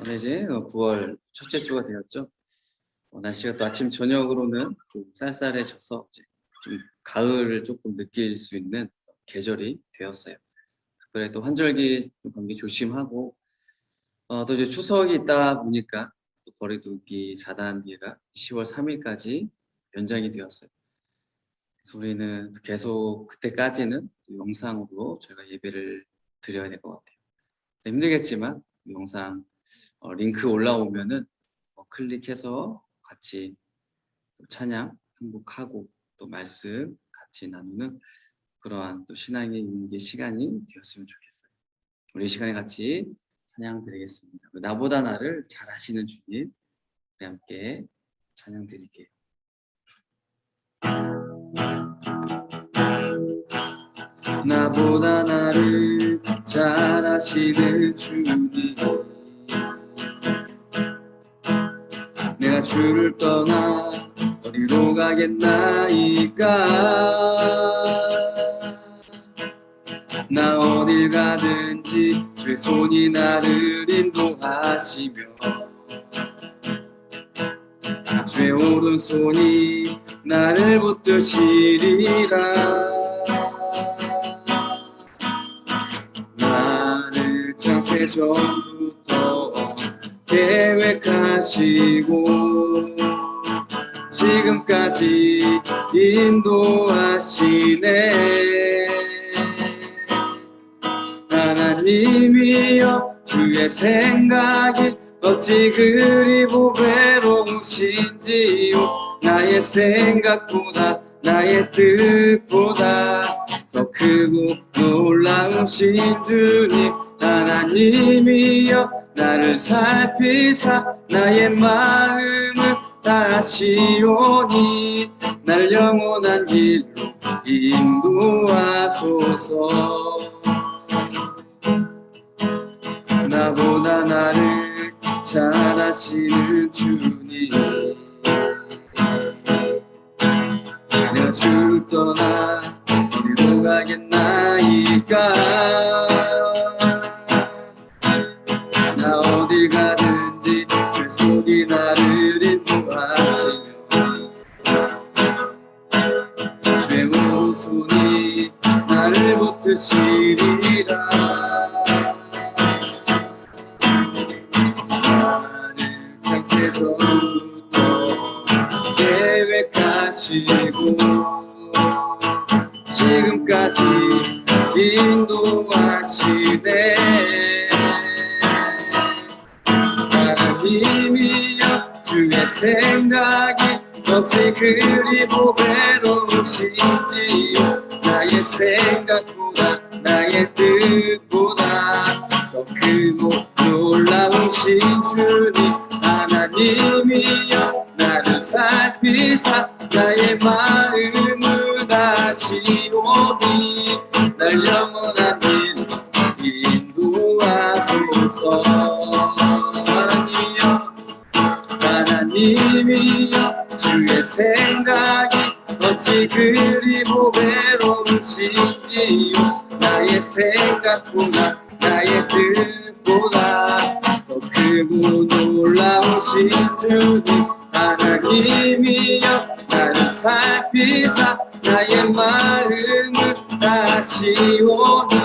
네, 이제 9월 첫째 주가 되었죠. 날씨가 또 아침 저녁으로는 좀 쌀쌀해져서 이제 좀 가을을 조금 느낄 수 있는 계절이 되었어요. 특별히 또 환절기 좀 감기 조심하고 또 이제 추석이 있다 보니까 또 거리두기 4단계가 10월 3일까지 연장이 되었어요. 그래서 우리는 계속 그때까지는 영상으로 저희가 예배를 드려야 될 것 같아요. 힘들겠지만 영상 링크 올라오면은 클릭해서 같이 또 찬양 행복하고 또 말씀 같이 나누는 그러한 또 신앙의 인계 시간이 되었으면 좋겠어요. 우리 이 시간에 같이 찬양 드리겠습니다. 나보다 나를 잘 아시는 주님, 우리 함께 찬양 드릴게요. 나보다 나를 잘 아시는 주님, 내가 주를 떠나 어디로 가겠나이까. 나 어딜 가든지 주의 손이 나를 인도하시며 주의 오른손이 나를 붙드시리라. 나를 창세 전부터 계획하시고 지금까지 인도하시네. 하나님이여, 주의 생각이 어찌 그리 보배로우신지요. 나의 생각보다 나의 뜻보다 더 크고 놀라우신 주님, 하나님이여, 나를 살피사 나의 마음을 다시오니 날 영원한 길로 인도하소서. 나보다 나를 잘 아시는 주님, 내가 주를 떠나 어디로 가겠나이까. 나 어딜 가든지 그 손이 나를 인도하시며 주의 오른손이 나를 붙드시리라. 계획하시고 지금까지 인도하시네. 하나님이여, 주의 생각이 어찌 그리 보배로우신지요. 나의 생각보다 나의 뜻보다 더 크고 놀라우신 주님, 하나님이여, 나를 살피사 나의 마음을 다시오니 날 영원한 길로 인도하소서. 하나님이여, 주의 생각이 어찌 그리 보배로우신지요. 나의 생각보다 나의 뜻보다 더 크고 놀라우신 주님, 하나님이여, 나를 살피사 나의 마음을 다시오니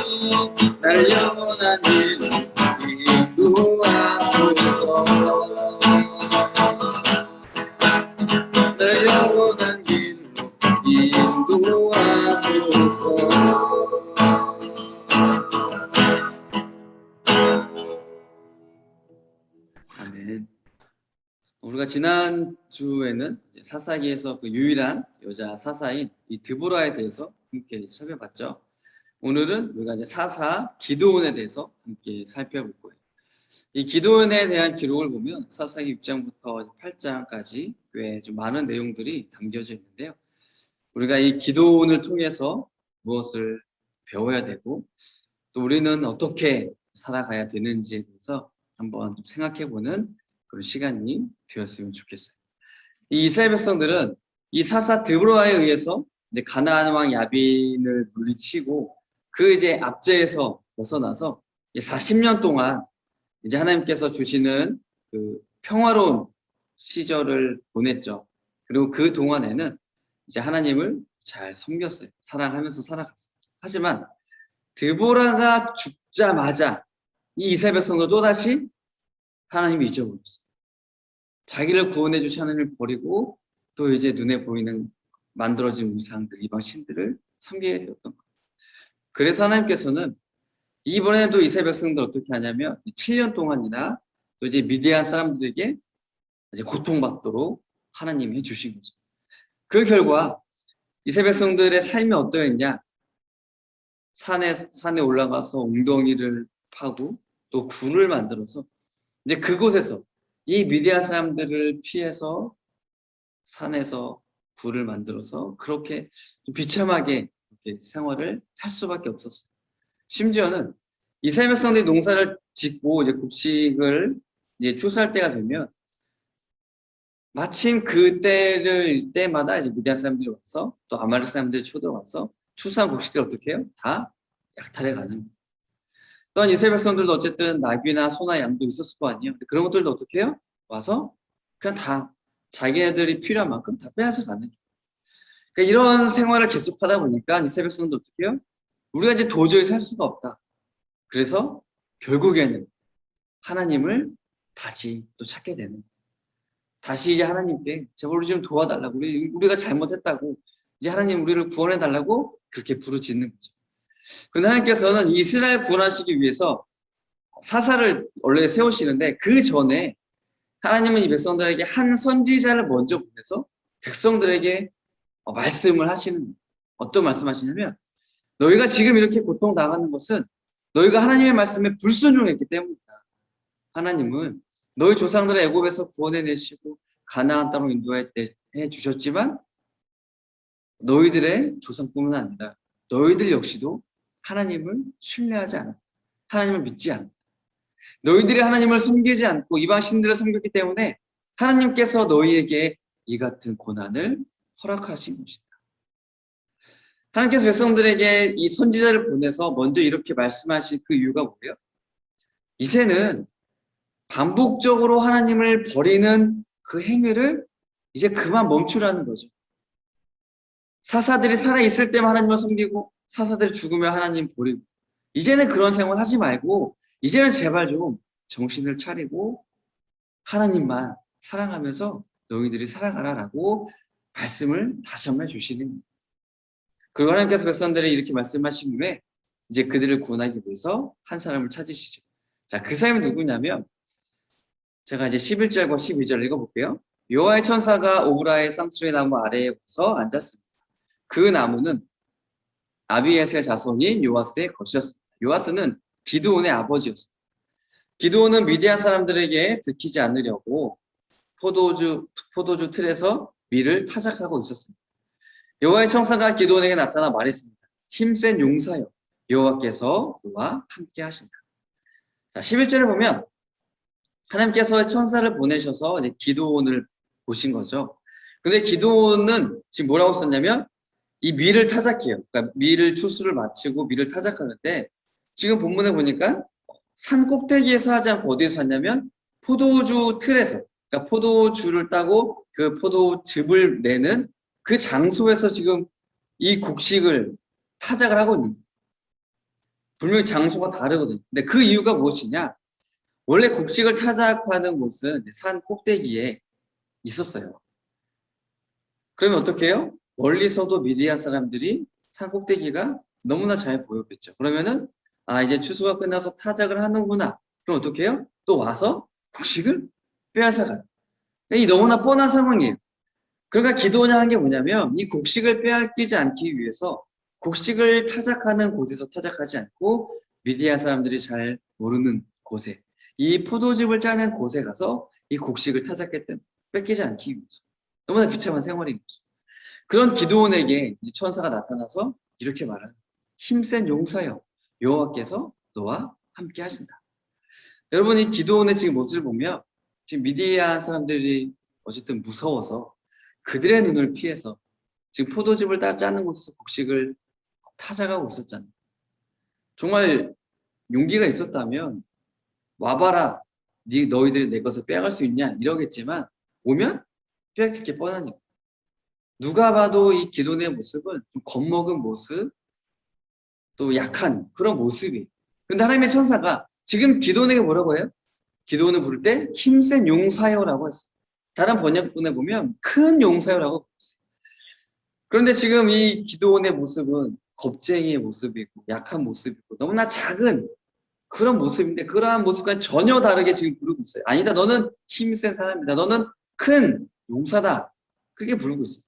날 영원한 길로 인도하소서. 날 영원한 길로 인도하소서. 아멘. 우리가 지난 주에는 사사기에서 그 유일한 여자 사사인 이 드보라에 대해서 함께 살펴봤죠. 오늘은 우리가 이제 사사 기드온에 대해서 함께 살펴볼 거예요. 이 기드온에 대한 기록을 보면 사사기 6장부터 8장까지 꽤 좀 많은 내용들이 담겨져 있는데요. 우리가 이 기드온을 통해서 무엇을 배워야 되고 또 우리는 어떻게 살아가야 되는지에 대해서 한번 좀 생각해보는 그런 시간이 되었으면 좋겠어요. 이 이스라엘 백성들은 이 사사 드보라에 의해서 이제 가나안 왕 야빈을 물리치고 그 이제 압제에서 벗어나서 40년 동안 이제 하나님께서 주시는 그 평화로운 시절을 보냈죠. 그리고 그 동안에는 이제 하나님을 잘 섬겼어요. 사랑하면서 살아갔어요. 하지만 드보라가 죽자마자 이 이스라엘 백성도 또다시 하나님을 잊어버렸어요. 자기를 구원해 주신 하나님을 버리고 또 이제 눈에 보이는 만들어진 우상들, 이방 신들을 섬기게 되었던 거예요. 그래서 하나님께서는 이번에도 이스라엘 백성들 어떻게 하냐면 7년 동안이나 또 이제 미디안 사람들에게 이제 고통받도록 하나님이 해주신 거죠. 그 결과 이스라엘 백성들의 삶이 어떠했냐? 산에 올라가서 웅덩이를 파고 또 굴을 만들어서 이제 그곳에서 이 미디안 사람들을 피해서 산에서 굴을 만들어서 그렇게 비참하게 이렇게 생활을 할 수밖에 없었어요. 심지어는 이스라엘 백성들이 농사를 짓고 이제 곡식을 이제 추수할 때가 되면 마침 때마다 이제 미디안 사람들이 와서 또 아말렉 사람들이 쳐들어와서 추수한 곡식들을 어떻게 해요? 다 약탈해 가는 거예요. 또한 이스라엘 백성들도 어쨌든 나귀나 소나 양도 있었을 거 아니에요. 그런 것들도 어떻게 해요? 와서 그냥 다 자기네들이 필요한 만큼 다 빼앗아 가는 거예요. 그러니까 이런 생활을 계속하다 보니까 이스라엘 백성도 어떻게 해요? 우리가 이제 도저히 살 수가 없다. 그래서 결국에는 하나님을 다시 또 찾게 되는 거예요. 다시 이제 하나님께 제발 우리 좀 도와달라고, 우리가 잘못했다고, 이제 하나님 우리를 구원해달라고 그렇게 부르짖는 거죠. 그런데 하나님께서는 이스라엘 구원하시기 위해서 사사를 원래 세우시는데 그 전에 하나님은 이 백성들에게 한 선지자를 먼저 보내서 백성들에게 말씀을 하시는 거예요. 어떤 말씀 하시냐면 너희가 지금 이렇게 고통당하는 것은 너희가 하나님의 말씀에 불순종했기 때문이다. 하나님은 너희 조상들을 애굽에서 구원해내시고 가나안 땅으로 인도해 주셨지만 너희들의 조상뿐만 아니라 너희들 역시도 하나님을 신뢰하지 않았다. 하나님을 믿지 않았다. 너희들이 하나님을 섬기지 않고 이방 신들을 섬겼기 때문에 하나님께서 너희에게 이 같은 고난을 허락하신 것이다. 하나님께서 백성들에게 이 선지자를 보내서 먼저 이렇게 말씀하신 그 이유가 뭐예요? 이제는 반복적으로 하나님을 버리는 그 행위를 이제 그만 멈추라는 거죠. 사사들이 살아있을 때만 하나님을 섬기고 사사들이 죽으면 하나님 버리고 이제는 그런 생활 하지 말고 이제는 제발 좀 정신을 차리고 하나님만 사랑하면서 너희들이 살아가라라고 말씀을 다시 한번 해주시는 거예요. 그리고 하나님께서 백성들이 이렇게 말씀하신 후에 이제 그들을 구원하기 위해서 한 사람을 찾으시죠. 자, 그 사람이 누구냐면 제가 이제 11절과 12절 읽어볼게요. 여호와의 천사가 오브라의 쌍수리 나무 아래에 서 앉았습니다. 그 나무는 아비에셀 자손인 요아스의 것이었습니다. 요아스는 기드온의 아버지였습니다. 기드온은 미디안 사람들에게 들키지 않으려고 포도주 틀에서 밀을 타작하고 있었습니다. 여호와의 천사가 기드온에게 나타나 말했습니다. 힘센 용사여, 여호와께서 너와 함께 하신다. 자, 11절을 보면 하나님께서 천사를 보내셔서 이제 기드온을 보신 거죠. 근데 기드온은 지금 뭐라고 썼냐면 이 밀을 타작해요. 그러니까 밀을 추수를 마치고 밀을 타작하는데 지금 본문에 보니까 산 꼭대기에서 하지 않고 어디에서 하냐면 포도주 틀에서, 그러니까 포도주를 따고 그 포도즙을 내는 그 장소에서 지금 이 곡식을 타작을 하고 있는 거예요. 분명히 장소가 다르거든요. 근데 그 이유가 무엇이냐? 원래 곡식을 타작하는 곳은 산 꼭대기에 있었어요. 그러면 어떻게 해요? 멀리서도 미디안 사람들이 산 꼭대기가 너무나 잘 보였겠죠. 그러면은 이제 추수가 끝나서 타작을 하는구나. 그럼 어떻게 해요? 또 와서 곡식을 빼앗아가요. 이 너무나 뻔한 상황이에요. 그러니까 기도원이 한 게 뭐냐면 이 곡식을 빼앗기지 않기 위해서 곡식을 타작하는 곳에서 타작하지 않고 미디안 사람들이 잘 모르는 곳에 이 포도즙을 짜는 곳에 가서 이 곡식을 타작했던 뺏기지 않기 위해서 너무나 비참한 생활인 거죠. 그런 기드온에게 천사가 나타나서 이렇게 말하는 힘센 용사여 여호와께서 너와 함께 하신다. 여러분 이 기드온의 지금 모습을 보면 지금 미디안 사람들이 어쨌든 무서워서 그들의 눈을 피해서 지금 포도즙을 짜는 곳에서 곡식을 타작하고 있었잖아요. 정말 용기가 있었다면 와봐라. 너희들이 내 것을 빼앗을 수 있냐? 이러겠지만 오면 빼앗길 게 뻔하니까. 누가 봐도 이 기도원의 모습은 좀 겁먹은 모습, 또 약한 그런 모습이. 근데 하나님의 천사가 지금 기도원에게 뭐라고 해요? 기도원을 부를 때 힘센 용사여라고 했어요. 다른 번역본에 보면 큰 용사여라고 했어요. 그런데 지금 이 기도원의 모습은 겁쟁이의 모습이고 약한 모습이고 너무나 작은 그런 모습인데 그러한 모습과 전혀 다르게 지금 부르고 있어요. 아니다, 너는 힘센 사람이다. 너는 큰 용사다. 그렇게 부르고 있어요.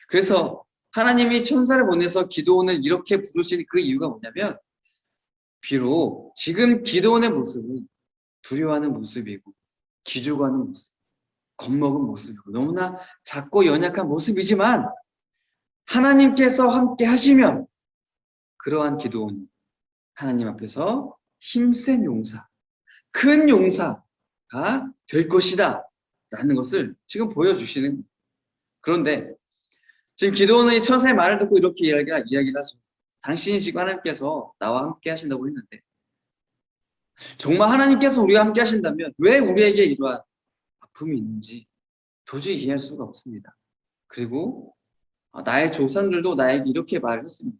그래서 하나님이 천사를 보내서 기도원을 이렇게 부르신 그 이유가 뭐냐면 비록 지금 기도원의 모습은 두려워하는 모습이고 기죽어하는 모습, 겁먹은 모습이고 너무나 작고 연약한 모습이지만 하나님께서 함께 하시면 그러한 기도원이 하나님 앞에서 힘센 용사, 큰 용사가 될 것이다 라는 것을 지금 보여주시는 거예요. 그런데 지금 기도원의 천사의 말을 듣고 이렇게 이야기를 하죠. 당신이 지금 하나님께서 나와 함께 하신다고 했는데 정말 하나님께서 우리와 함께 하신다면 왜 우리에게 이러한 아픔이 있는지 도저히 이해할 수가 없습니다. 그리고 나의 조상들도 나에게 이렇게 말을 했습니다.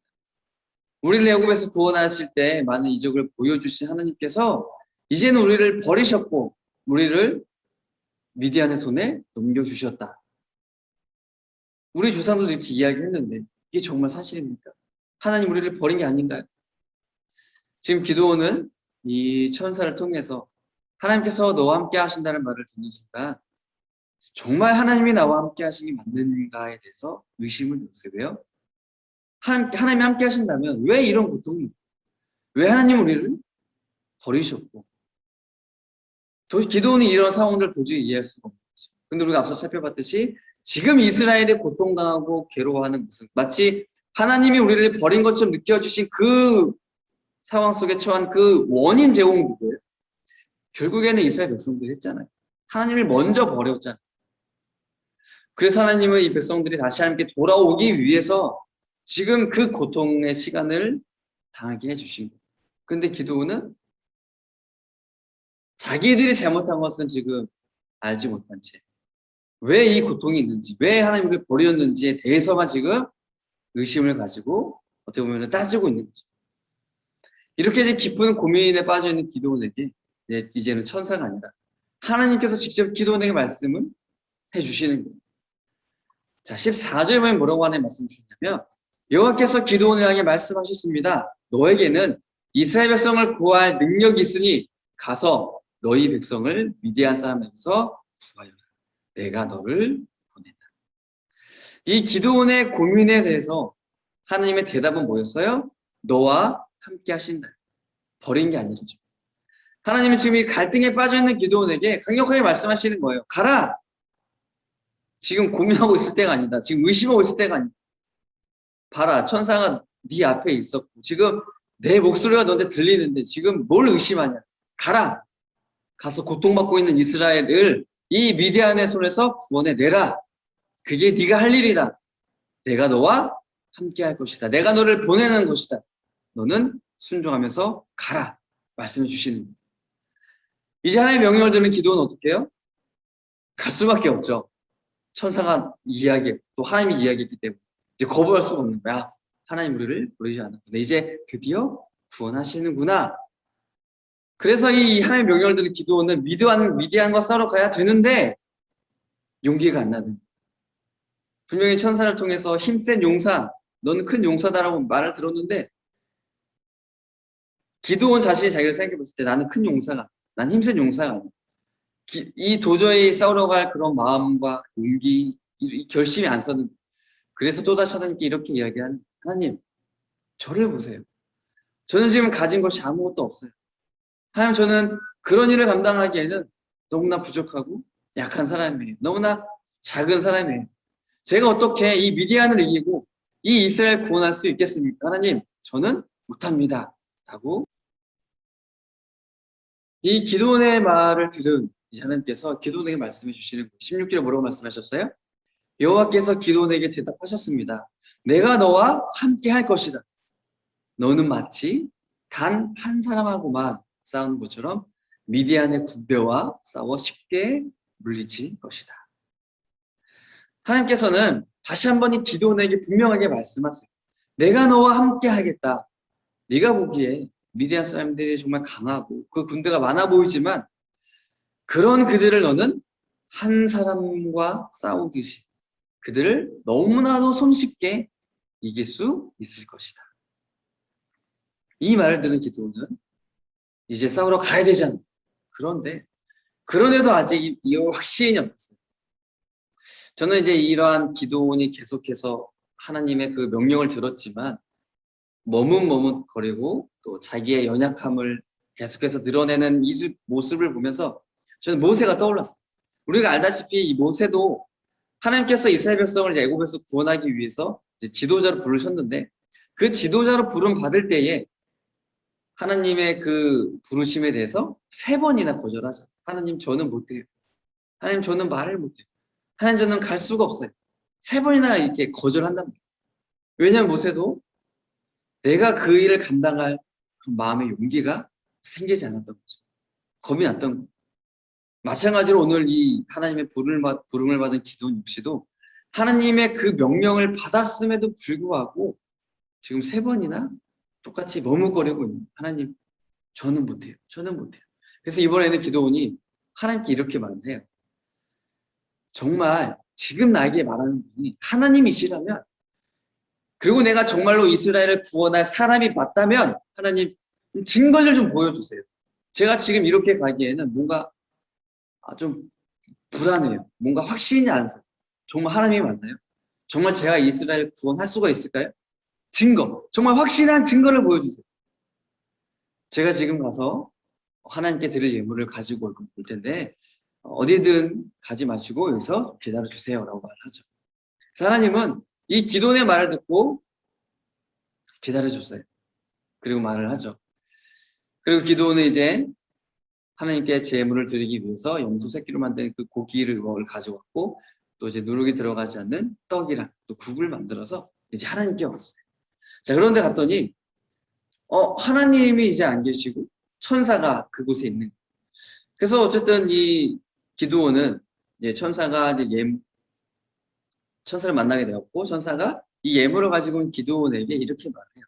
우리를 애굽에서 구원하실 때 많은 이적을 보여주신 하나님께서 이제는 우리를 버리셨고 우리를 미디안의 손에 넘겨주셨다. 우리 조상들도 이렇게 이야기했는데 이게 정말 사실입니까? 하나님 우리를 버린 게 아닌가요? 지금 기도원은 이 천사를 통해서 하나님께서 너와 함께 하신다는 말을 듣는 순간 정말 하나님이 나와 함께 하시는 게 맞는가에 대해서 의심을 요새요. 하나님이 함께 하신다면 왜 이런 고통이, 왜 하나님 우리를 버리셨고 기도원이 이런 상황들을 도저히 이해할 수가 없는 거죠. 근데 우리가 앞서 살펴봤듯이 지금 이스라엘이 고통당하고 괴로워하는 모습, 마치 하나님이 우리를 버린 것처럼 느껴주신 그 상황 속에 처한 그 원인 제공이 누구예요? 결국에는 이스라엘 백성들이 했잖아요. 하나님을 먼저 버렸잖아요. 그래서 하나님은 이 백성들이 다시 하나님께 돌아오기 위해서 지금 그 고통의 시간을 당하게 해주신 거예요. 그런데 기도원은 자기들이 잘못한 것은 지금 알지 못한 채 왜 이 고통이 있는지, 왜 하나님을 버렸는지에 대해서만 지금 의심을 가지고 어떻게 보면 따지고 있는 거죠. 이렇게 이제 깊은 고민에 빠져 있는 기도원에게 이제는 천사가 아니라 하나님께서 직접 기도원에게 말씀을 해주시는 거예요. 자, 14절에 보면 뭐라고 하나님 말씀 주셨냐면 여호와께서 기도원을 향해 말씀하셨습니다. 너에게는 이스라엘 백성을 구할 능력이 있으니 가서 너희 백성을 미디안 사람에게서 구하여라. 내가 너를 보낸다. 이 기도원의 고민에 대해서 하나님의 대답은 뭐였어요? 너와 함께 하신다. 버린 게 아니죠. 하나님이 지금 이 갈등에 빠져있는 기도원에게 강력하게 말씀하시는 거예요. 가라! 지금 고민하고 있을 때가 아니다. 지금 의심하고 있을 때가 아니다. 봐라, 천사가 네 앞에 있었고 지금 내 목소리가 너한테 들리는데 지금 뭘 의심하냐. 가라! 가서 고통받고 있는 이스라엘을 이 미디안의 손에서 구원해내라. 그게 네가 할 일이다. 내가 너와 함께 할 것이다. 내가 너를 보내는 것이다. 너는 순종하면서 가라. 말씀해 주시는 거예요. 이제 하나님의 명령을 듣는 기도는 어떻게 해요? 갈 수밖에 없죠. 천사가 이야기했고 또 하나님이 이야기했기 때문에 이제 거부할 수가 없는 거야. 하나님 우리를 버리지 않았구나. 이제 드디어 구원하시는구나. 그래서 이 하나님의 명령을 듣는 기도는 미디안과 싸우러 가야 되는데 용기가 안 나는. 분명히 천사를 통해서 힘센 용사, 너는 큰 용사다라고 말을 들었는데 기도원 자신이 자기를 생각해 봤을 때 나는 큰 용사가, 난 힘센 용사가 아니야. 이 도저히 싸우러 갈 그런 마음과 용기, 이 결심이 안 서는. 그래서 또다시 하나님께 이렇게 이야기하는 하나님, 저를 보세요. 저는 지금 가진 것이 아무것도 없어요. 하나님, 저는 그런 일을 감당하기에는 너무나 부족하고 약한 사람이에요. 너무나 작은 사람이에요. 제가 어떻게 이 미디안을 이기고 이 이스라엘 구원할 수 있겠습니까? 하나님, 저는 못합니다. 라고 이 기도원의 말을 들은 하나님께서 기도원에게 말씀해 주시는 16절에 뭐라고 말씀하셨어요? 여호와께서 기도원에게 대답하셨습니다. 내가 너와 함께 할 것이다. 너는 마치 단 한 사람하고만 싸우는 것처럼 미디안의 군대와 싸워 쉽게 물리칠 것이다. 하나님께서는 다시 한번 이 기도원에게 분명하게 말씀하세요. 내가 너와 함께 하겠다. 네가 보기에 미디안 사람들이 정말 강하고 그 군대가 많아 보이지만 그런 그들을 너는 한 사람과 싸우듯이 그들을 너무나도 손쉽게 이길 수 있을 것이다. 이 말을 들은 기드온은 이제 싸우러 가야 되잖아. 그런데도 아직 이 확신이 없었어요. 저는 이제 이러한 기드온이 계속해서 하나님의 그 명령을 들었지만 머뭇머뭇거리고 또 자기의 연약함을 계속해서 드러내는 이 모습을 보면서 저는 모세가 떠올랐어요. 우리가 알다시피 이 모세도 하나님께서 이스라엘 백성을 애굽에서 구원하기 위해서 이제 지도자로 부르셨는데 그 지도자로 부름 받을 때에 하나님의 그 부르심에 대해서 3번이나 거절하죠. 하나님 저는 못해요. 하나님 저는 말을 못해요. 하나님 저는 갈 수가 없어요. 3번이나 이렇게 거절한단 말이에요. 왜냐하면 모세도 내가 그 일을 감당할 그 마음의 용기가 생기지 않았던 거죠. 겁이 났던 거예요. 마찬가지로 오늘 이 하나님의 부름을 받은 기드온 역시도 하나님의 그 명령을 받았음에도 불구하고 지금 3번이나 똑같이 머뭇거리고 있는 하나님 저는 못해요. 저는 못해요. 그래서 이번에는 기드온이 하나님께 이렇게 말을 해요. 정말 지금 나에게 말하는 분이 하나님이시라면 그리고 내가 정말로 이스라엘을 구원할 사람이 맞다면 하나님 증거를 좀 보여주세요. 제가 지금 이렇게 가기에는 뭔가 좀 불안해요. 뭔가 확신이 안 서요. 정말 하나님이 맞나요? 정말 제가 이스라엘 구원할 수가 있을까요? 증거, 정말 확실한 증거를 보여주세요. 제가 지금 가서 하나님께 드릴 예물을 가지고 올 텐데 어디든 가지 마시고 여기서 기다려주세요 라고 말하죠. 그래서 하나님은 이 기도의 말을 듣고 기다려줬어요. 그리고 말을 하죠. 그리고 기도는 이제 하나님께 제물을 드리기 위해서 염소 새끼로 만든 그 고기를 가져왔고 또 이제 누룩이 들어가지 않는 떡이랑 또 국을 만들어서 이제 하나님께 왔어요. 자, 그런데 갔더니 하나님이 이제 안 계시고 천사가 그곳에 있는 거예요. 그래서 어쨌든 이 기드온은 이제 천사가 이제 천사를 만나게 되었고 천사가 이 예물을 가지고 온 기드온에게 이렇게 말해요.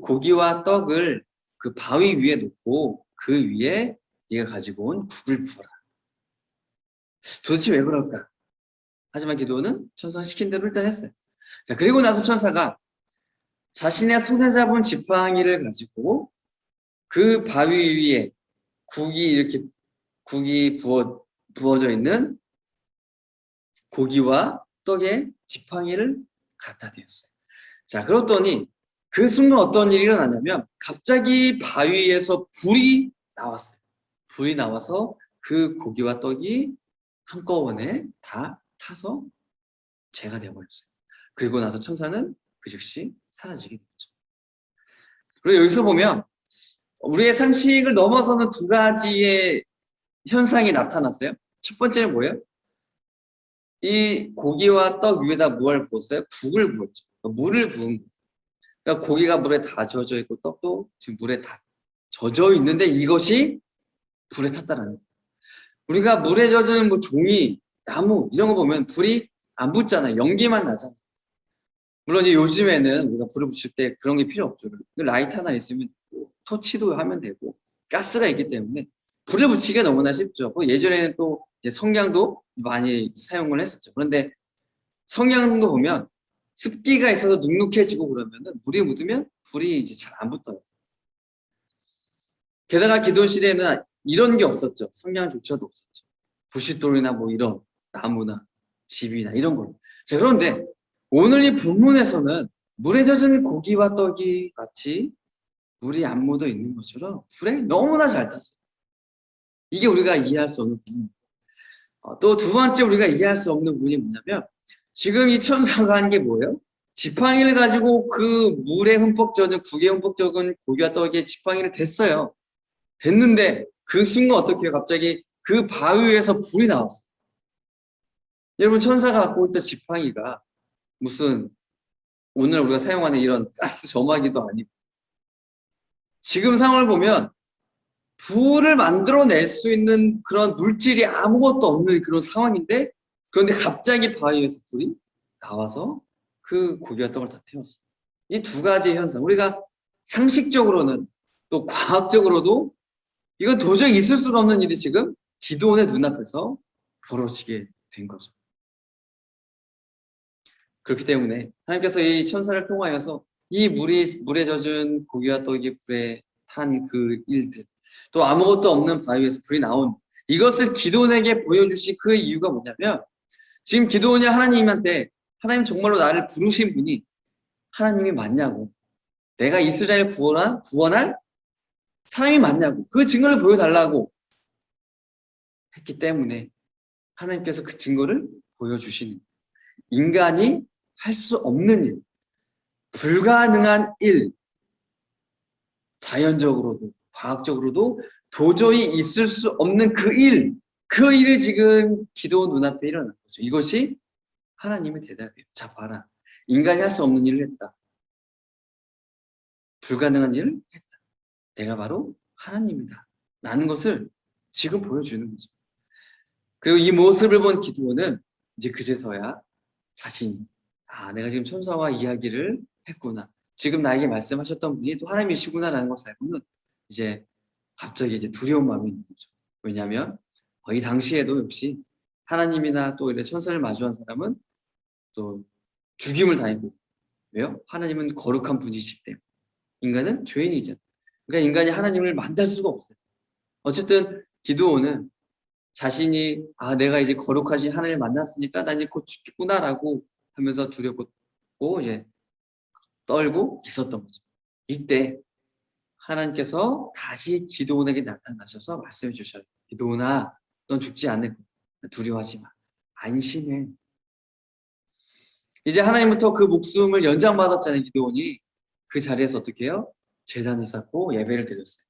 고기와 떡을 그 바위 위에 놓고 그 위에 네가 가지고 온 국을 부어라. 도대체 왜 그럴까? 하지만 기드온은 천사가 시킨 대로 일단 했어요. 자, 그리고 나서 천사가 자신의 손에 잡은 지팡이를 가지고 그 바위 위에 국이 부어져 있는 고기와 떡에 지팡이를 갖다 대었어요. 자, 그랬더니 그 순간 어떤 일이 일어나냐면 갑자기 바위에서 불이 나왔어요. 불이 나와서 그 고기와 떡이 한꺼번에 다 타서 재가 되어버렸어요. 그리고 나서 천사는 그 즉시 사라지게 됐죠. 그리고 여기서 보면 우리의 상식을 넘어서는 2가지의 현상이 나타났어요. 첫 번째는 뭐예요? 이 고기와 떡 위에다 뭘 부었어요? 국을 부었죠. 물을 부은 거예요. 그러니까 고기가 물에 다 젖어 있고 떡도 지금 물에 다 젖어 있는데 이것이 불에 탔다라는 거예요. 우리가 물에 젖은 뭐 종이, 나무 이런 거 보면 불이 안 붙잖아요. 연기만 나잖아요. 물론 이제 요즘에는 우리가 불을 붙일 때 그런 게 필요 없죠. 라이터 하나 있으면 토치도 하면 되고 가스가 있기 때문에 불을 붙이기가 너무나 쉽죠. 예전에는 또 성냥도 많이 사용을 했었죠. 그런데 성냥도 보면 습기가 있어서 눅눅해지고 그러면은 물이 묻으면 불이 이제 잘 안 붙어요. 게다가 기도원 시대에는 이런 게 없었죠. 성냥조차도 없었죠. 부싯돌이나 뭐 이런 나무나 집이나 이런 거. 자, 그런데 오늘 이 본문에서는 물에 젖은 고기와 떡이 마치 물이 안 묻어 있는 것처럼 불에 너무나 잘 탔어요. 이게 우리가 이해할 수 없는 부분입니다. 또 2번째 우리가 이해할 수 없는 부분이 뭐냐면 지금 이 천사가 한 게 뭐예요? 지팡이를 가지고 그 물에 흠뻑 젖은 국에 흠뻑 젖은 고기와 떡에 지팡이를 댔어요. 됐는데 그 순간 어떻게 해요? 갑자기 그 바위에서 불이 나왔어요. 여러분 천사가 갖고 있던 지팡이가 무슨 오늘 우리가 사용하는 이런 가스 점화기도 아니고 지금 상황을 보면 불을 만들어낼 수 있는 그런 물질이 아무것도 없는 그런 상황인데, 그런데 갑자기 바위에서 불이 나와서 그 고기와 떡을 다 태웠어요. 이 두 가지 현상, 우리가 상식적으로는 또 과학적으로도 이건 도저히 있을 수 없는 일이 지금 기드온의 눈앞에서 벌어지게 된 거죠. 그렇기 때문에 하나님께서 이 천사를 통하여서 이 물에 젖은 고기와 떡이 불에 탄 그 일들, 또 아무것도 없는 바위에서 불이 나온 이것을 기드온에게 보여주신 그 이유가 뭐냐면, 지금 기드온이 하나님한테 하나님 정말로 나를 부르신 분이 하나님이 맞냐고, 내가 이스라엘 구원할 사람이 맞냐고, 그 증거를 보여달라고 했기 때문에 하나님께서 그 증거를 보여주시는, 인간이 할 수 없는 일, 불가능한 일, 자연적으로도 과학적으로도 도저히 있을 수 없는 그 일이 지금 기드온 눈앞에 일어난 거죠. 이것이 하나님의 대답이에요. 자, 봐라. 인간이 할 수 없는 일을 했다. 불가능한 일을 했다. 내가 바로 하나님이다. 라는 것을 지금 보여주는 거죠. 그리고 이 모습을 본 기드온은 이제 그제서야 자신이, 내가 지금 천사와 이야기를 했구나. 지금 나에게 말씀하셨던 분이 또 하나님이시구나라는 것을 알고는 이제 갑자기 이제 두려운 마음이 있는 거죠. 왜냐하면 이 당시에도 역시 하나님이나 또 이런 천사를 마주한 사람은 또 죽임을 당했고, 왜요? 하나님은 거룩한 분이시기 때문에. 인간은 죄인이죠. 그러니까 인간이 하나님을 만날 수가 없어요. 어쨌든 기드온은 자신이 내가 이제 거룩하신 하나님을 만났으니까 난 이제 곧 죽겠구나라고 하면서 두렵고 이제 떨고 있었던 거죠. 이때 하나님께서 다시 기드온에게 나타나셔서 말씀해 주셔요. 기드온아, 넌 죽지 않을 거야. 두려워하지 마. 안심해. 이제 하나님부터 그 목숨을 연장받았잖아요. 기드온이. 그 자리에서 어떻게 해요? 제단을 쌓고 예배를 드렸어요.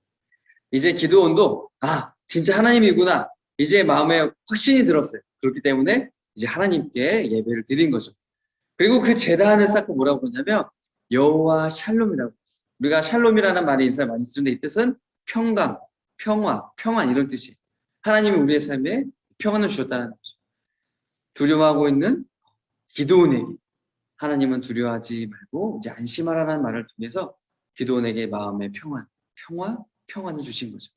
이제 기드온도 진짜 하나님이구나. 이제 마음에 확신이 들었어요. 그렇기 때문에 이제 하나님께 예배를 드린 거죠. 그리고 그 제단을 쌓고 뭐라고 그러냐면 여호와 샬롬이라고 했어요. 우리가 샬롬이라는 말의 인사를 많이 쓰는데 이 뜻은 평강, 평화, 평안 이런 뜻이에요. 하나님이 우리의 삶에 평안을 주셨다는 거죠. 두려워하고 있는 기드온에게 하나님은 두려워하지 말고 이제 안심하라는 말을 통해서 기드온에게 마음의 평안, 평화, 평안을 주신 거죠.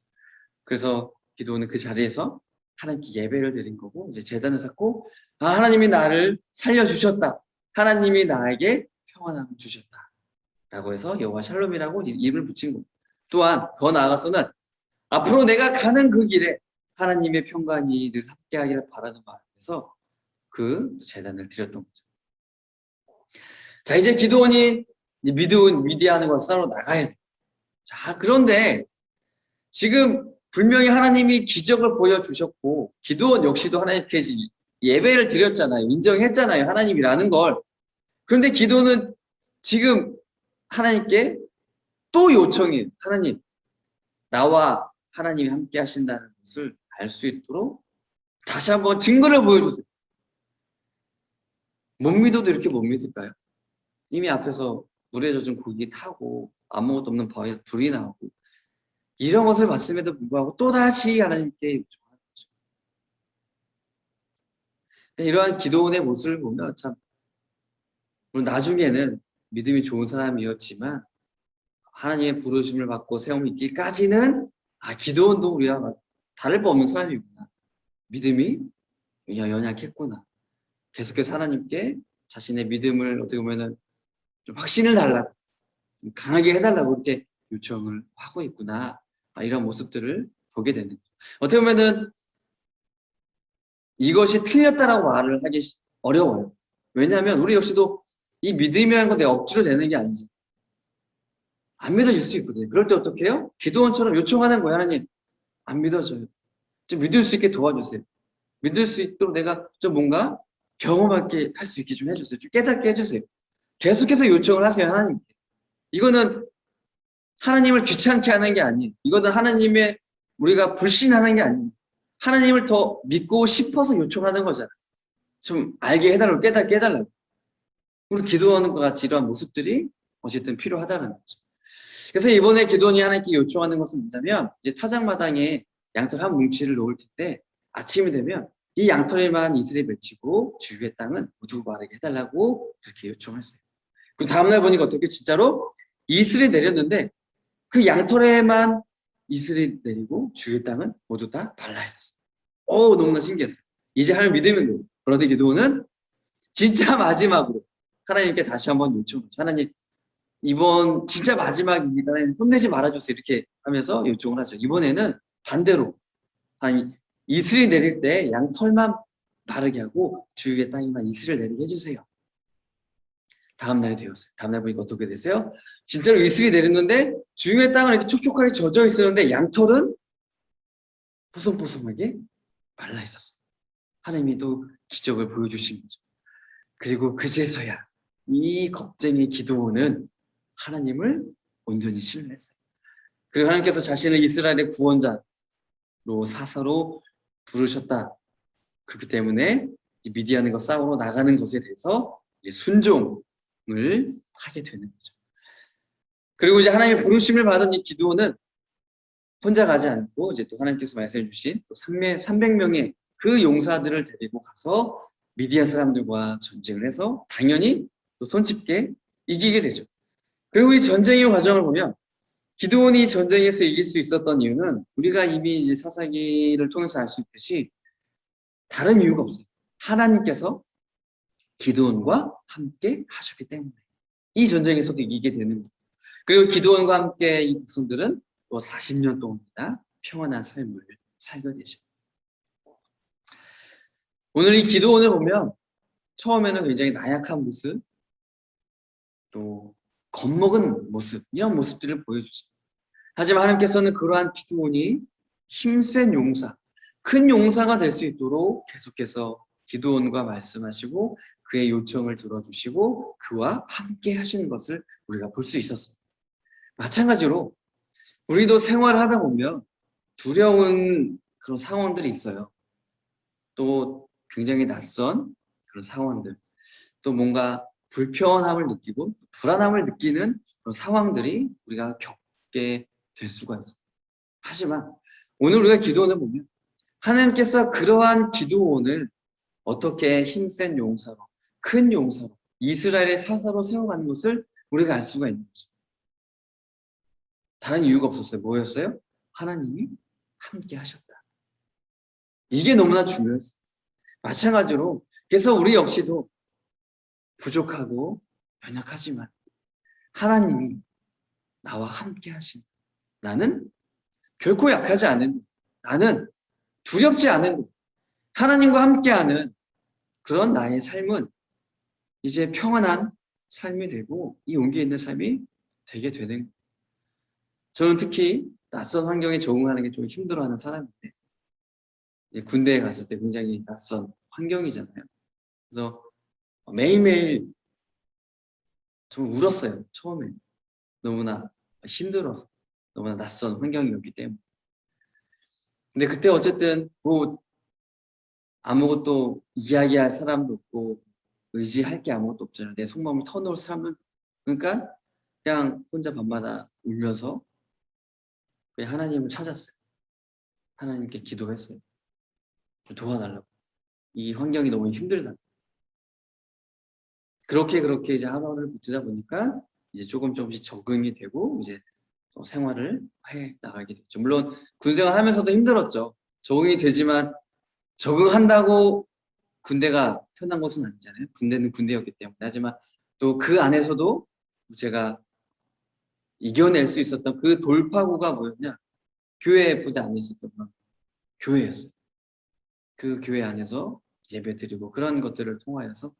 그래서 기드온은 그 자리에서 하나님께 예배를 드린 거고 이제 제단을 쌓고 하나님이 나를 살려주셨다. 하나님이 나에게 평안함을 주셨다. 라고 해서 여호와 샬롬이라고 이름을 붙인 겁니다. 또한 더 나아가서는 앞으로 내가 가는 그 길에 하나님의 평강이 늘 함께하기를 바라는 마음에서 그 제단을 드렸던 거죠. 자, 이제 기드온이 미디안과 싸우러 나가야 돼요. 자, 그런데 지금 분명히 하나님이 기적을 보여주셨고 기드온 역시도 하나님께 예배를 드렸잖아요. 인정했잖아요. 하나님이라는 걸. 그런데 기드온은 지금 하나님께 또 요청해요. 하나님, 나와 하나님이 함께 하신다는 것을 알 수 있도록 다시 한번 증거를 보여주세요. 못 믿어도 이렇게 못 믿을까요? 이미 앞에서 물에 젖은 고기 타고 아무것도 없는 바위에서 불이 나오고 이런 것을 말씀에도 불구하고 또다시 하나님께 요청하는 거죠. 이러한 기도원의 모습을 보면 참 물론 나중에는 믿음이 좋은 사람이었지만 하나님의 부르심을 받고 세움이 있기까지는 기도원도 우리와 다를 바 없는 사람이구나. 믿음이 연약했구나. 계속해서 하나님께 자신의 믿음을 어떻게 보면은 좀 확신을 달라고, 좀 강하게 해달라고 이렇게 요청을 하고 있구나. 이런 모습들을 보게 되는 거죠. 어떻게 보면은 이것이 틀렸다라고 말을 하기 어려워요. 왜냐하면 우리 역시도 이 믿음이라는 건 내가 억지로 되는 게 아니지. 안 믿어질 수 있거든요. 그럴 때 어떻게 해요? 기도원처럼 요청하는 거예요. 하나님, 안 믿어져요. 좀 믿을 수 있게 도와주세요. 믿을 수 있도록 내가 좀 뭔가 경험하게 할 수 있게 좀 해주세요. 좀 깨닫게 해주세요. 계속해서 요청을 하세요. 하나님께. 이거는 하나님을 귀찮게 하는 게 아니에요. 이거는 하나님의 우리가 불신하는 게 아니에요. 하나님을 더 믿고 싶어서 요청하는 거잖아요. 좀 알게 해달라고, 깨닫게 해달라고. 우리 기도하는 것 같이 이러한 모습들이 어쨌든 필요하다는 거죠. 그래서 이번에 기도원이 하나님께 요청하는 것은 뭐냐면 이제 타작마당에 양털 한 뭉치를 놓을 텐데 아침이 되면 이 양털에만 이슬에 맺히고 주위의 땅은 모두 마르게 해달라고 그렇게 요청했어요. 그 다음날 보니까 어떻게 진짜로 이슬이 내렸는데 그 양털에만 이슬이 내리고 주위의 땅은 모두 다 말라 있었어요. 너무나 신기했어요. 이제 하나님 믿으면 돼요. 그런데 기도는 진짜 마지막으로 하나님께 다시 한번 요청하죠. 하나님 이번 진짜 마지막입니다. 혼내지 말아주세요. 이렇게 하면서 요청을 하죠. 이번에는 반대로 하나님 이슬이 내릴 때 양털만 마르게 하고 주위의 땅에만 이슬을 내리게 해주세요. 다음 날이 되었어요. 다음 날 보니까 어떻게 되세요? 진짜로 이슬이 내렸는데 주위의 땅은 이렇게 촉촉하게 젖어 있었는데 양털은 보송보송하게 말라 있었어요. 하나님이 또 기적을 보여주신 거죠. 그리고 그제서야 이 겁쟁이 기도원은 하나님을 온전히 신뢰했어요. 그리고 하나님께서 자신을 이스라엘의 구원자로 사사로 부르셨다. 그렇기 때문에 미디안과 싸우러 나가는 것에 대해서 이제 순종을 하게 되는 거죠. 그리고 이제 하나님의 부르심을 받은 이 기도원은 혼자 가지 않고 이제 또 하나님께서 말씀해 주신 또 300명의 그 용사들을 데리고 가서 미디안 사람들과 전쟁을 해서 당연히 또 손쉽게 이기게 되죠. 그리고 이 전쟁의 과정을 보면 기드온이 전쟁에서 이길 수 있었던 이유는 우리가 이미 이제 사사기를 통해서 알 수 있듯이 다른 이유가 없어요. 하나님께서 기드온과 함께 하셨기 때문에 이 전쟁에서도 이기게 되는 거예요. 그리고 기드온과 함께 이 백성들은 또 40년 동안이나 평안한 삶을 살게 되죠. 오늘 이 기드온을 보면 처음에는 굉장히 나약한 모습, 또 겁먹은 모습, 이런 모습들을 보여주죠. 하지만 하나님께서는 그러한 기드온이 힘센 용사, 큰 용사가 될 수 있도록 계속해서 기드온과 말씀하시고 그의 요청을 들어주시고 그와 함께 하시는 것을 우리가 볼 수 있었습니다. 마찬가지로 우리도 생활을 하다 보면 두려운 그런 상황들이 있어요. 또 굉장히 낯선 그런 상황들, 또 뭔가 불편함을 느끼고 불안함을 느끼는 그런 상황들이 우리가 겪게 될 수가 있어요. 하지만 오늘 우리가 기도원을 보면 하나님께서 그러한 기도원을 어떻게 힘센 용사로, 큰 용사로, 이스라엘의 사사로 세워가는 것을 우리가 알 수가 있는 거죠. 다른 이유가 없었어요. 뭐였어요? 하나님이 함께 하셨다. 이게 너무나 중요했어요. 마찬가지로 그래서 우리 역시도 부족하고 연약하지만 하나님이 나와 함께 하신 나는 결코 약하지 않은 나는 두렵지 않은 하나님과 함께하는 그런 나의 삶은 이제 평안한 삶이 되고 이 용기 있는 삶이 되게 되는 거예요. 저는 특히 낯선 환경에 적응하는 게 좀 힘들어하는 사람인데 군대에 갔을 때 굉장히 낯선 환경이잖아요. 그래서 매일매일 좀 울었어요. 처음에 너무나 힘들어서 너무나 낯선 환경이었기 때문에. 근데 그때 어쨌든 뭐 아무것도 이야기할 사람도 없고 의지할 게 아무것도 없잖아요. 내 속마음을 터놓을 사람은 그러니까 그냥 혼자 밤마다 울면서 그냥 하나님을 찾았어요. 하나님께 기도했어요. 도와달라고. 이 환경이 너무 힘들다. 그렇게 이제 하루하루를 버티다 보니까 이제 조금씩 적응이 되고 이제 생활을 해 나가게 됐죠. 물론 군생활 하면서도 힘들었죠. 적응이 되지만 적응한다고 군대가 편한 것은 아니잖아요. 군대는 군대였기 때문에. 하지만 또 그 안에서도 제가 이겨낼 수 있었던 그 돌파구가 뭐였냐? 교회 부대 안에 있었던 건 교회였어요. 그 교회 안에서 예배 드리고 그런 것들을 통하여서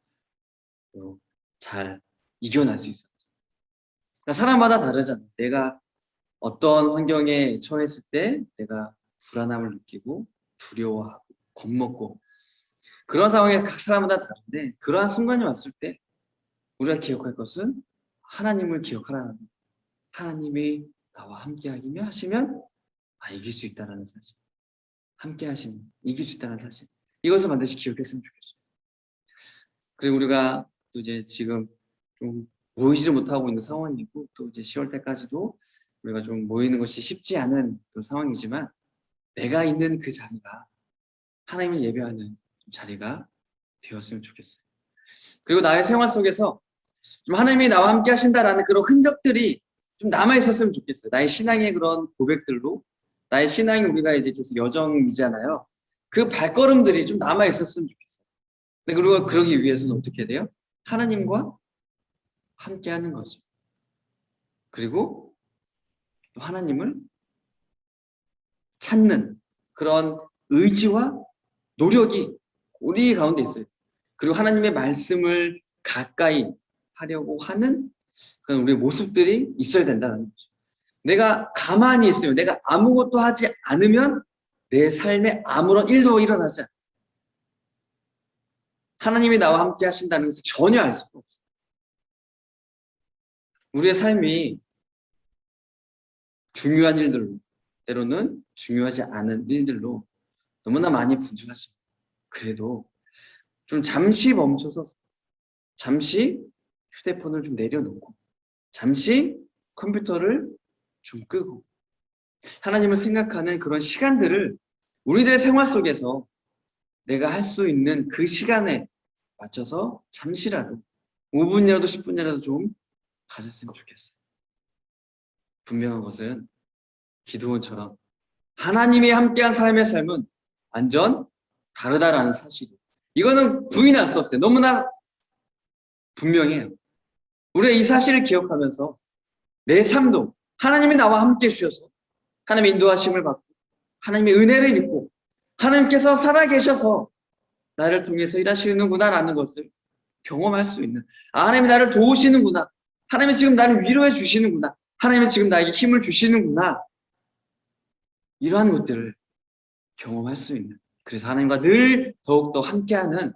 잘 이겨낼 수 있었죠. 그러니까 사람마다 다르잖아요. 내가 어떤 환경에 처했을 때 내가 불안함을 느끼고 두려워하고 겁먹고 그런 상황에 각 사람마다 다른데 그러한 순간이 왔을 때 우리가 기억할 것은 하나님을 기억하라는 하나님이 나와 함께 하시면 이길 수 있다는 사실 함께 하시면 이길 수 있다는 사실 이것을 반드시 기억했으면 좋겠어요. 그리고 우리가 또 이제 지금 좀 모이지를 못하고 있는 상황이고 또 이제 10월 때까지도 우리가 좀 모이는 것이 쉽지 않은 그런 상황이지만 내가 있는 그 자리가 하나님을 예배하는 자리가 되었으면 좋겠어요. 그리고 나의 생활 속에서 좀 하나님이 나와 함께 하신다라는 그런 흔적들이 좀 남아 있었으면 좋겠어요. 나의 신앙의 그런 고백들로 나의 신앙이 우리가 이제 계속 여정이잖아요. 그 발걸음들이 좀 남아 있었으면 좋겠어요. 근데 그리고 그러기 위해서는 어떻게 돼요? 하나님과 함께 하는 거죠. 그리고 또 하나님을 찾는 그런 의지와 노력이 우리 가운데 있어요. 그리고 하나님의 말씀을 가까이 하려고 하는 그런 우리의 모습들이 있어야 된다는 거죠. 내가 가만히 있으면, 내가 아무것도 하지 않으면 내 삶에 아무런 일도 일어나지 않아요. 하나님이 나와 함께 하신다는 것을 전혀 알 수가 없어요. 우리의 삶이 중요한 일들로, 때로는 중요하지 않은 일들로 너무나 많이 분주하십니다. 그래도 좀 잠시 멈춰서, 잠시 휴대폰을 좀 내려놓고, 잠시 컴퓨터를 좀 끄고, 하나님을 생각하는 그런 시간들을 우리들의 생활 속에서 내가 할 수 있는 그 시간에 맞춰서 잠시라도 5분이라도 10분이라도 좀 가졌으면 좋겠어요. 분명한 것은 기드온처럼 하나님이 함께한 삶의 삶은 완전 다르다라는 사실이에요. 이거는 부인할 수 없어요. 너무나 분명해요. 우리가 이 사실을 기억하면서 내 삶도 하나님이 나와 함께 해주셔서 하나님의 인도하심을 받고 하나님의 은혜를 믿고 하나님께서 살아계셔서 나를 통해서 일하시는구나라는 것을 경험할 수 있는, 하나님이 나를 도우시는구나, 하나님이 지금 나를 위로해 주시는구나, 하나님이 지금 나에게 힘을 주시는구나, 이러한 것들을 경험할 수 있는, 그래서 하나님과 늘 더욱더 함께하는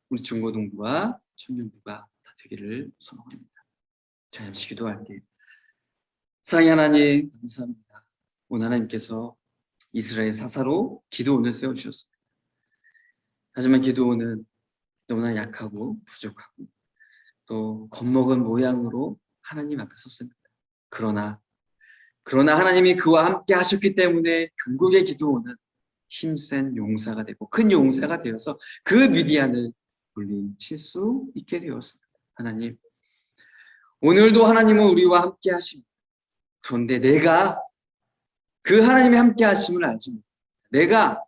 우리 중고등부와 청년부가 다 되기를 소망합니다. 자, 잠시 기도할게요. 사랑의 하나님 감사합니다. 오늘 하나님께서 이스라엘 사사로 기드온을 세워주셨습니다. 하지만 기드온은 너무나 약하고 부족하고 또 겁먹은 모양으로 하나님 앞에 섰습니다. 그러나 하나님이 그와 함께 하셨기 때문에 결국에 기드온은 힘센 용사가 되고 큰 용사가 되어서 그 미디안을 물리칠 수 있게 되었습니다. 하나님, 오늘도 하나님은 우리와 함께 하십니다. 그런데 내가 그 하나님의 함께 하심을 알지 못합니다. 내가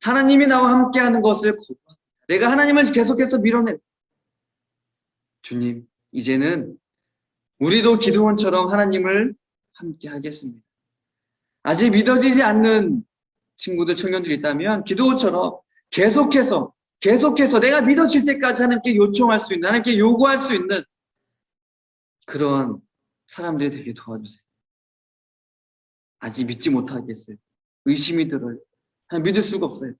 하나님이 나와 함께 하는 것을 거부합니다. 내가 하나님을 계속해서 밀어냅니다. 주님, 이제는 우리도 기드온처럼 하나님을 함께 하겠습니다. 아직 믿어지지 않는 친구들, 청년들이 있다면 기드온처럼 계속해서 내가 믿어질 때까지 하나님께 요청할 수 있는, 하나님께 요구할 수 있는 그런 사람들이 되게 도와주세요. 아직 믿지 못하겠어요. 의심이 들어요. 믿을 수가 없어요.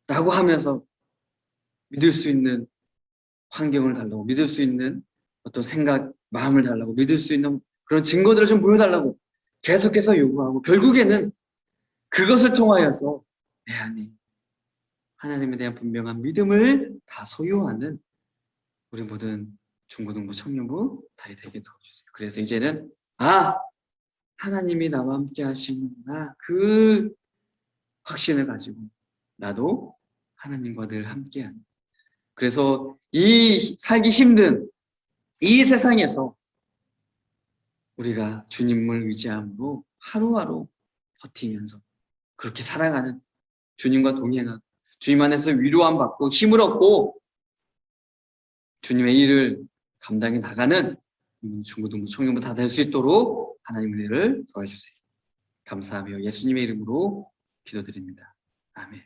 라고 하면서 믿을 수 있는 환경을 달라고, 믿을 수 있는 어떤 생각, 마음을 달라고, 믿을 수 있는 그런 증거들을 좀 보여달라고 계속해서 요구하고 결국에는 그것을 통하여서 내 안에 하나님에 대한 분명한 믿음을 다 소유하는 우리 모든 중고등부, 청년부 다 되게 도와주세요. 그래서 이제는 하나님이 나와 함께 하시는구나, 그 확신을 가지고 나도 하나님과 늘 함께하는, 그래서 이 살기 힘든 이 세상에서 우리가 주님을 의지함으로 하루하루 버티면서 그렇게 살아가는, 주님과 동행하고 주님 안에서 위로함 받고 힘을 얻고 주님의 일을 감당해 나가는 중고등부, 청년부 다 될 수 있도록 하나님의 은혜를 도와주세요. 감사하며 예수님의 이름으로 기도드립니다. 아멘.